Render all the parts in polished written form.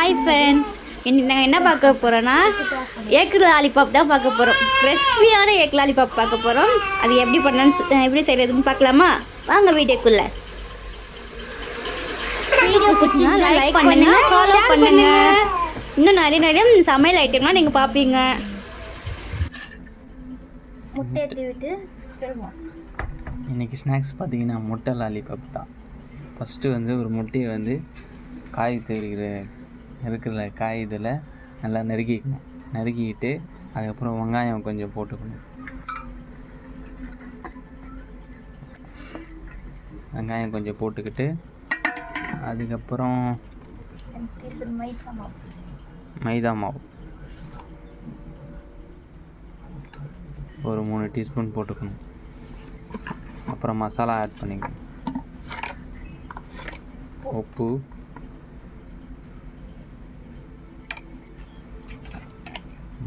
Hi friends, இன்னைக்கு நாங்கள் என்ன பார்க்க போகிறோன்னா எக் லாலிபாப் தான் பார்க்க போகிறோம். கிறிஸ்பியான எக் லாலிபாப் பார்க்க போகிறோம். அது எப்படி செய்கிறதுன்னு பார்க்கலாமா? வாங்க வீடியோக்குள்ளே. வீடியோ பிடிச்சிருந்தா லைக் பண்ணுங்க, ஃபாலோ பண்ணுங்க. இன்னும் நிறைய சமையல் ஐட்டம்லாம் நீங்கள் பார்ப்பீங்க. முட்டை ஏற்றி விட்டு இன்றைக்கி ஸ்நாக்ஸ் பார்த்தீங்கன்னா முட்டை லாலிபாப் தான். ஃபஸ்ட்டு ஒரு முட்டையை காய் இருக்கிற காய் இதில் நல்லா நறுக்கிக்கிட்டு அதுக்கப்புறம் வெங்காயம் கொஞ்சம் போட்டுக்கணும். வெங்காயம் கொஞ்சம் போட்டுக்கிட்டு அதுக்கப்புறம் மைதா மாவு ஒரு 3 டீஸ்பூன் போட்டுக்கணும். அப்புறம் மசாலா ஆட் பண்ணிக்கணும். உப்பு,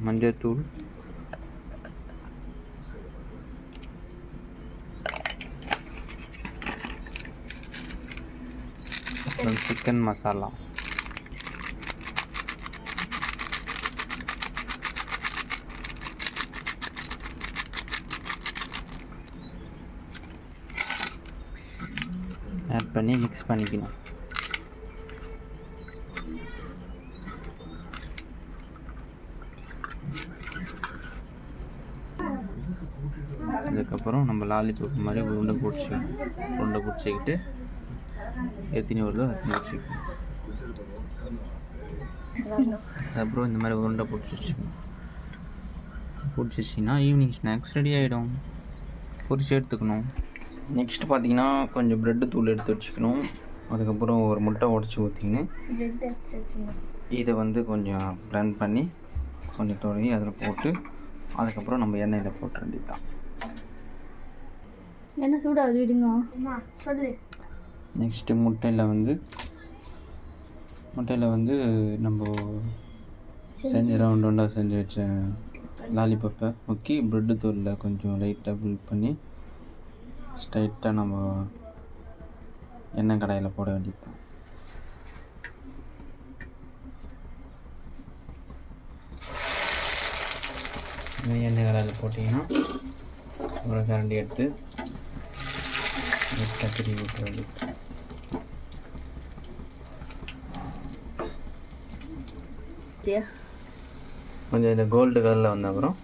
மஞ்சள்தூள், அப்புறம் சிக்கன் மசாலா, ஆட் பண்ணி மிக்ஸ் பண்ணிக்கணும். அதுக்கப்புறம் நம்ம லாலிபாப் மாதிரி உருண்டை பிடிச்சிக்கிட்டு எத்தனை வருதோ அத்தனை வச்சுக்கணும். அதுக்கப்புறம் இந்த மாதிரி உருண்டை பிடிச்சிச்சின்னா ஈவினிங் ஸ்நாக்ஸ் ரெடி ஆகிடும். பொரிச்சு எடுத்துக்கணும். நெக்ஸ்ட் பார்த்தீங்கன்னா கொஞ்சம் ப்ரெட்டு தூள் எடுத்து வச்சுக்கணும். அதுக்கப்புறம் ஒரு முட்டை உடச்சி ஊற்றிக்கின்னு இதை கொஞ்சம் ப்ளெண்ட் பண்ணி கொஞ்சம் தொடங்கி அதில் போட்டு அதுக்கப்புறம் நம்ம எண்ணெயில் போட்டு வேண்டியதுதான். என்ன சூடாக விடுங்க சொல்லு. நெக்ஸ்ட்டு முட்டையில் நம்ம ரவுண்டாக செஞ்சு வச்ச லாலிபாப்பை முக்கி ப்ரெட்டு தூளில் கொஞ்சம் லைட்டாக ஃபில் பண்ணி ஸ்ட்ரைட்டாக நம்ம எண்ணெய் கடாயில் போட வேண்டியது தான். எண்ணெய் கடாயில் போட்டிங்கன்னா ஒரு கரண்டி எடுத்து திருப்பி விட்டு வேண்டியது. கொஞ்சம் இந்த கோல்டு கலரில் வந்த அப்புறம்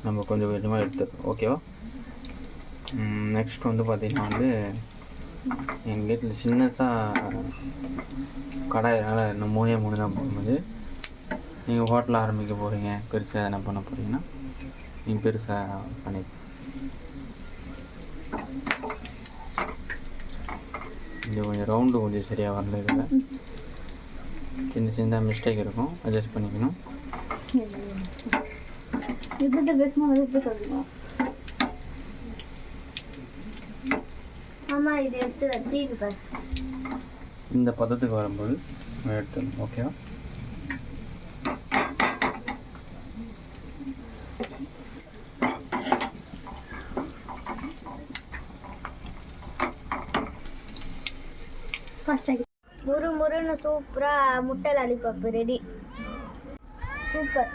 நம்ம கொஞ்சம் கொஞ்சமாக எடுத்துக்கணும். ஓகேவா? நெக்ஸ்ட் பார்த்திங்கன்னா எங்கள் வீட்டில் சின்னஸாக கடாயினால் இன்னும் 3 தான் போகும்போது நீங்கள் ஹோட்டலில் ஆரம்பிக்க போகிறீங்க, பெருசாக என்ன பண்ண போகிறீங்கன்னா நீங்கள் பெருசாக பண்ணி கொஞ்சம் ரவுண்டு கொஞ்சம் சரியாக வரல. இதில் சின்ன மிஸ்டேக் இருக்கும், அட்ஜஸ்ட் பண்ணிக்கணும். இந்த பதத்துக்கு வரும்போது எடுத்துடணும். ஓகேவா? முறுமுறுன்னு சூப்பராக முட்டை லாலிபாப் ரெடி. சூப்பர்.